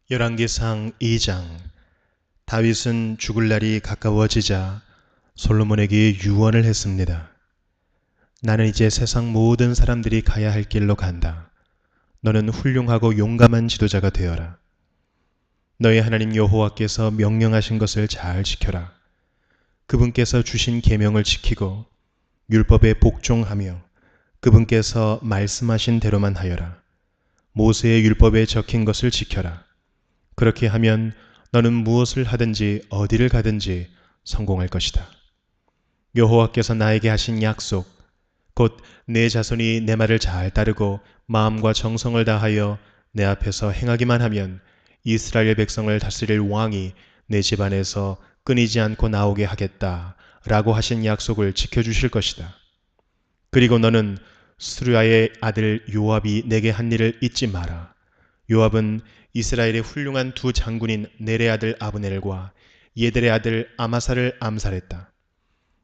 열왕기상 2장. 다윗은 죽을 날이 가까워지자 솔로몬에게 유언을 했습니다. 나는 이제 세상 모든 사람들이 가야 할 길로 간다. 너는 훌륭하고 용감한 지도자가 되어라. 너희 하나님 여호와께서 명령하신 것을 잘 지켜라. 그분께서 주신 계명을 지키고 율법에 복종하며 그분께서 말씀하신 대로만 하여라. 모세의 율법에 적힌 것을 지켜라. 그렇게 하면 너는 무엇을 하든지 어디를 가든지 성공할 것이다. 여호와께서 나에게 하신 약속, 곧 내 자손이 내 말을 잘 따르고 마음과 정성을 다하여 내 앞에서 행하기만 하면 이스라엘 백성을 다스릴 왕이 내 집안에서 끊이지 않고 나오게 하겠다 라고 하신 약속을 지켜주실 것이다. 그리고 너는 스루야의 아들 요압이 내게 한 일을 잊지 마라. 요압은 이스라엘의 훌륭한 두 장군인 넬의 아들 아브넬과 예델의 아들 아마사를 암살했다.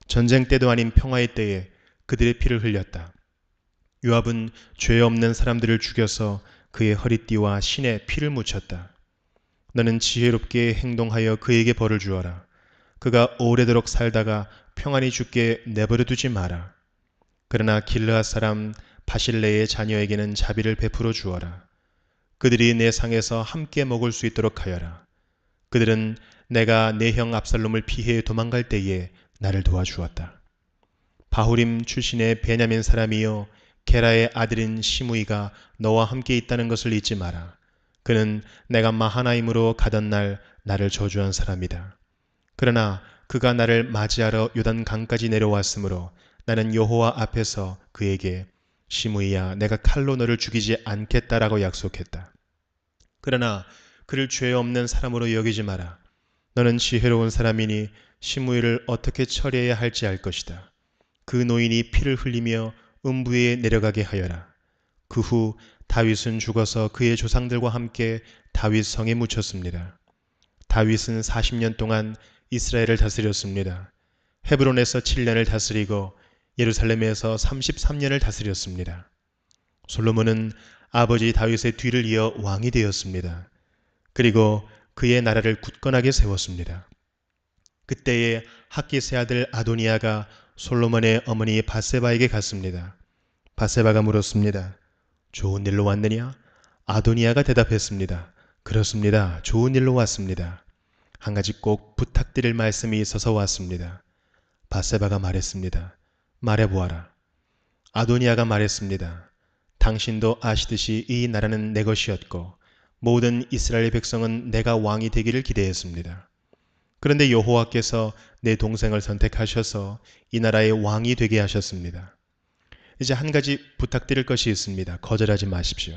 전쟁 때도 아닌 평화의 때에 그들의 피를 흘렸다. 요압은 죄 없는 사람들을 죽여서 그의 허리띠와 신에 피를 묻혔다. 너는 지혜롭게 행동하여 그에게 벌을 주어라. 그가 오래도록 살다가 평안히 죽게 내버려 두지 마라. 그러나 길르앗 사람 바실레의 자녀에게는 자비를 베풀어 주어라. 그들이 내 상에서 함께 먹을 수 있도록 하여라. 그들은 내가 내 형 압살롬을 피해 도망갈 때에 나를 도와주었다. 바후림 출신의 베냐민 사람이요 게라의 아들인 시므이가 너와 함께 있다는 것을 잊지 마라. 그는 내가 마하나임으로 가던 날 나를 저주한 사람이다. 그러나 그가 나를 맞이하러 요단 강까지 내려왔으므로 나는 여호와 앞에서 그에게 시므이야, 내가 칼로 너를 죽이지 않겠다라고 약속했다. 그러나 그를 죄 없는 사람으로 여기지 마라. 너는 지혜로운 사람이니 시므이를 어떻게 처리해야 할지 알 것이다. 그 노인이 피를 흘리며 음부에 내려가게 하여라. 그 후 다윗은 죽어서 그의 조상들과 함께 다윗 성에 묻혔습니다. 다윗은 40년 동안 이스라엘을 다스렸습니다. 헤브론에서 7년을 다스리고 예루살렘에서 33년을 다스렸습니다. 솔로몬은 아버지 다윗의 뒤를 이어 왕이 되었습니다. 그리고 그의 나라를 굳건하게 세웠습니다. 그때에 학기스의 아들 아도니아가 솔로몬의 어머니 바세바에게 갔습니다. 바세바가 물었습니다. 좋은 일로 왔느냐? 아도니아가 대답했습니다. 그렇습니다. 좋은 일로 왔습니다. 한 가지 꼭 부탁드릴 말씀이 있어서 왔습니다. 바세바가 말했습니다. 말해보아라. 아도니아가 말했습니다. 당신도 아시듯이 이 나라는 내 것이었고 모든 이스라엘 백성은 내가 왕이 되기를 기대했습니다. 그런데 여호와께서 내 동생을 선택하셔서 이 나라의 왕이 되게 하셨습니다. 이제 한 가지 부탁드릴 것이 있습니다. 거절하지 마십시오.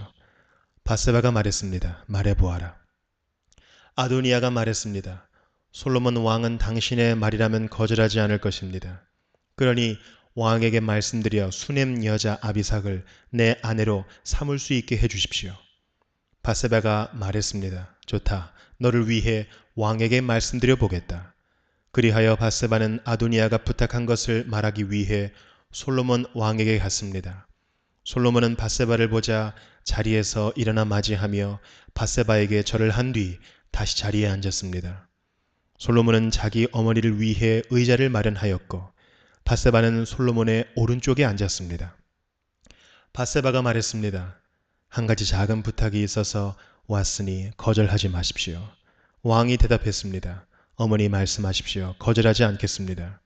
바세바가 말했습니다. 말해보아라. 아도니아가 말했습니다. 솔로몬 왕은 당신의 말이라면 거절하지 않을 것입니다. 그러니 왕에게 말씀드려 수넴 여자 아비삭을 내 아내로 삼을 수 있게 해주십시오. 바세바가 말했습니다. 좋다. 너를 위해 왕에게 말씀드려 보겠다. 그리하여 바세바는 아도니아가 부탁한 것을 말하기 위해 솔로몬 왕에게 갔습니다. 솔로몬은 바세바를 보자 자리에서 일어나 맞이하며 바세바에게 절을 한 뒤 다시 자리에 앉았습니다. 솔로몬은 자기 어머니를 위해 의자를 마련하였고 바세바는 솔로몬의 오른쪽에 앉았습니다. 바세바가 말했습니다. 한 가지 작은 부탁이 있어서 왔으니 거절하지 마십시오. 왕이 대답했습니다. 어머니 말씀하십시오. 거절하지 않겠습니다.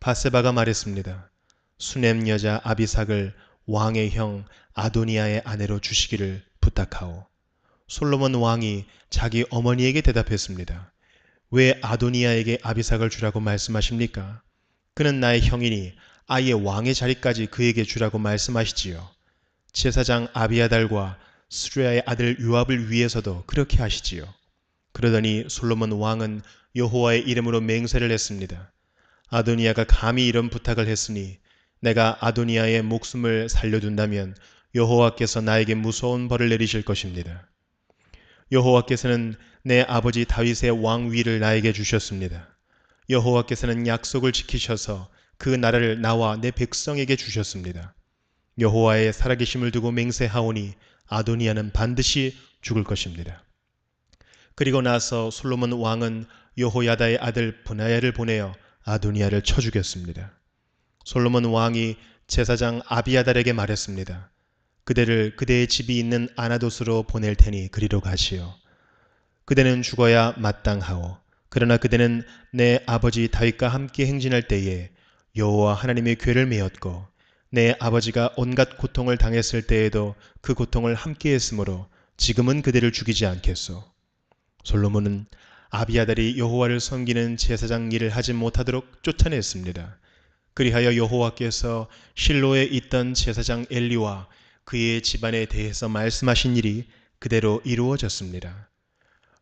바세바가 말했습니다. 수넴 여자 아비삭을 왕의 형 아도니아의 아내로 주시기를 부탁하오. 솔로몬 왕이 자기 어머니에게 대답했습니다. 왜 아도니아에게 아비삭을 주라고 말씀하십니까? 그는 나의 형이니 아예 왕의 자리까지 그에게 주라고 말씀하시지요. 제사장 아비아달과 스루야의 아들 요압을 위해서도 그렇게 하시지요. 그러더니 솔로몬 왕은 여호와의 이름으로 맹세를 했습니다. 아도니아가 감히 이런 부탁을 했으니 내가 아도니아의 목숨을 살려둔다면 여호와께서 나에게 무서운 벌을 내리실 것입니다. 여호와께서는 내 아버지 다윗의 왕위를 나에게 주셨습니다. 여호와께서는 약속을 지키셔서 그 나라를 나와 내 백성에게 주셨습니다. 여호와의 살아계심을 두고 맹세하오니 아도니아는 반드시 죽을 것입니다. 그리고 나서 솔로몬 왕은 여호야다의 아들 브나야를 보내어 아도니아를 쳐 죽였습니다. 솔로몬 왕이 제사장 아비아달에게 말했습니다. 그대를 그대의 집이 있는 아나돗으로 보낼 테니 그리로 가시오. 그대는 죽어야 마땅하오. 그러나 그대는 내 아버지 다윗과 함께 행진할 때에 여호와 하나님의 궤를 메었고 내 아버지가 온갖 고통을 당했을 때에도 그 고통을 함께 했으므로 지금은 그대를 죽이지 않겠소. 솔로몬은 아비아달이 여호와를 섬기는 제사장 일을 하지 못하도록 쫓아냈습니다. 그리하여 여호와께서 실로에 있던 제사장 엘리와 그의 집안에 대해서 말씀하신 일이 그대로 이루어졌습니다.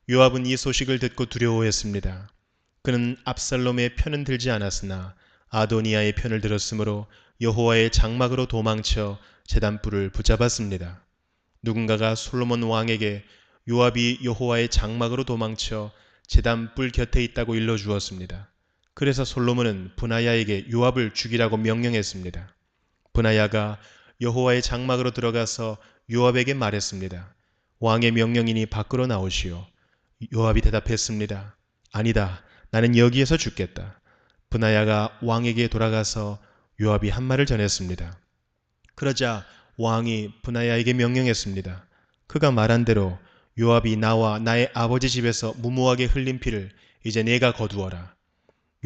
요압은 이 소식을 듣고 두려워했습니다. 그는 압살롬의 편은 들지 않았으나 아도니아의 편을 들었으므로 여호와의 장막으로 도망쳐 제단불을 붙잡았습니다. 누군가가 솔로몬 왕에게 요압이 여호와의 장막으로 도망쳐 제단불 곁에 있다고 일러주었습니다. 그래서 솔로몬은 브나야에게 요압을 죽이라고 명령했습니다. 브나야가 여호와의 장막으로 들어가서 요압에게 말했습니다. 왕의 명령이니 밖으로 나오시오. 요압이 대답했습니다. 아니다. 나는 여기에서 죽겠다. 브나야가 왕에게 돌아가서 요압이 한 말을 전했습니다. 그러자 왕이 브나야에게 명령했습니다. 그가 말한 대로 요압이 나와 나의 아버지 집에서 무모하게 흘린 피를 이제 내가 거두어라.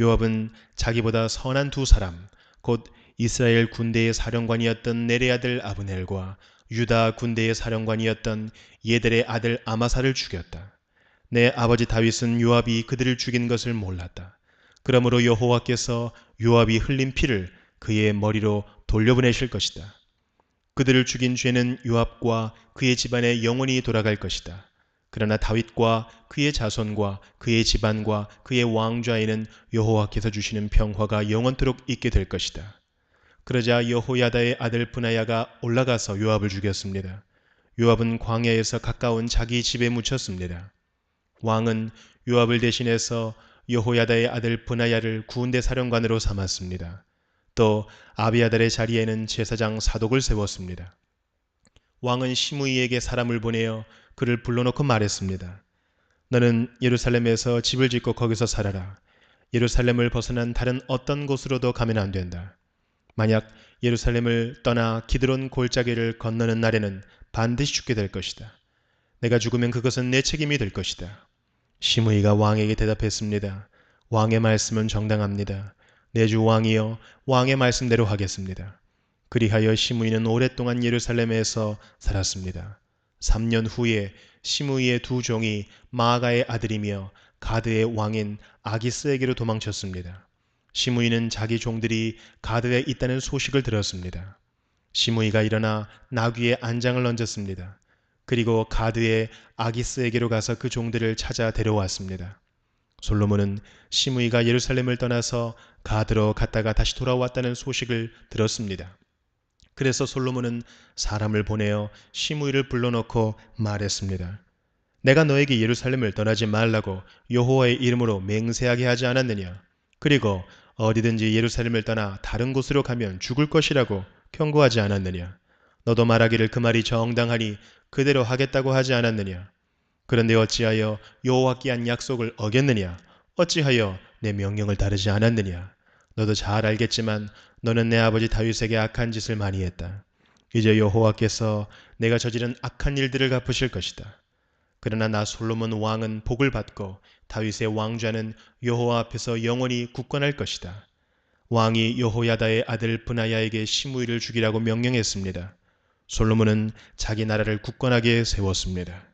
요압은 자기보다 선한 두 사람, 곧 이스라엘 군대의 사령관이었던 넬의 아들 아브넬과 유다 군대의 사령관이었던 예델의 아들 아마사를 죽였다. 내 아버지 다윗은 요압이 그들을 죽인 것을 몰랐다. 그러므로 여호와께서 요압이 흘린 피를 그의 머리로 돌려보내실 것이다. 그들을 죽인 죄는 요압과 그의 집안에 영원히 돌아갈 것이다. 그러나 다윗과 그의 자손과 그의 집안과 그의 왕좌에는 여호와께서 주시는 평화가 영원토록 있게 될 것이다. 그러자 여호야다의 아들 브나야가 올라가서 요압을 죽였습니다. 요압은 광야에서 가까운 자기 집에 묻혔습니다. 왕은 요압을 대신해서 여호야다의 아들 브나야를 군대 사령관으로 삼았습니다. 또 아비아달의 자리에는 제사장 사독을 세웠습니다. 왕은 시므이에게 사람을 보내어 그를 불러놓고 말했습니다. 너는 예루살렘에서 집을 짓고 거기서 살아라. 예루살렘을 벗어난 다른 어떤 곳으로도 가면 안 된다. 만약 예루살렘을 떠나 기드론 골짜기를 건너는 날에는 반드시 죽게 될 것이다. 내가 죽으면 그것은 내 책임이 될 것이다. 시므이가 왕에게 대답했습니다. 왕의 말씀은 정당합니다. 내 주 왕이여, 왕의 말씀대로 하겠습니다. 그리하여 시므이는 오랫동안 예루살렘에서 살았습니다. 3년 후에 시므이의 두 종이 마아가의 아들이며 가드의 왕인 아기스에게로 도망쳤습니다. 시므이는 자기 종들이 가드에 있다는 소식을 들었습니다. 시므이가 일어나 나귀에 안장을 얹었습니다. 그리고 가드의 아기스에게로 가서 그 종들을 찾아 데려왔습니다. 솔로몬은 시므이가 예루살렘을 떠나서 가드로 갔다가 다시 돌아왔다는 소식을 들었습니다. 그래서 솔로몬은 사람을 보내어 시므이를 불러놓고 말했습니다. 내가 너에게 예루살렘을 떠나지 말라고 여호와의 이름으로 맹세하게 하지 않았느냐? 그리고 어디든지 예루살렘을 떠나 다른 곳으로 가면 죽을 것이라고 경고하지 않았느냐? 너도 말하기를 그 말이 정당하니 그대로 하겠다고 하지 않았느냐? 그런데 어찌하여 여호와께 한 약속을 어겼느냐? 어찌하여 내 명령을 따르지 않았느냐? 너도 잘 알겠지만 너는 내 아버지 다윗에게 악한 짓을 많이 했다. 이제 여호와께서 내가 저지른 악한 일들을 갚으실 것이다. 그러나 나 솔로몬 왕은 복을 받고 다윗의 왕좌는 여호와 앞에서 영원히 굳건할 것이다. 왕이 여호야다의 아들 브나야에게 시므이를 죽이라고 명령했습니다. 솔로몬은 자기 나라를 굳건하게 세웠습니다.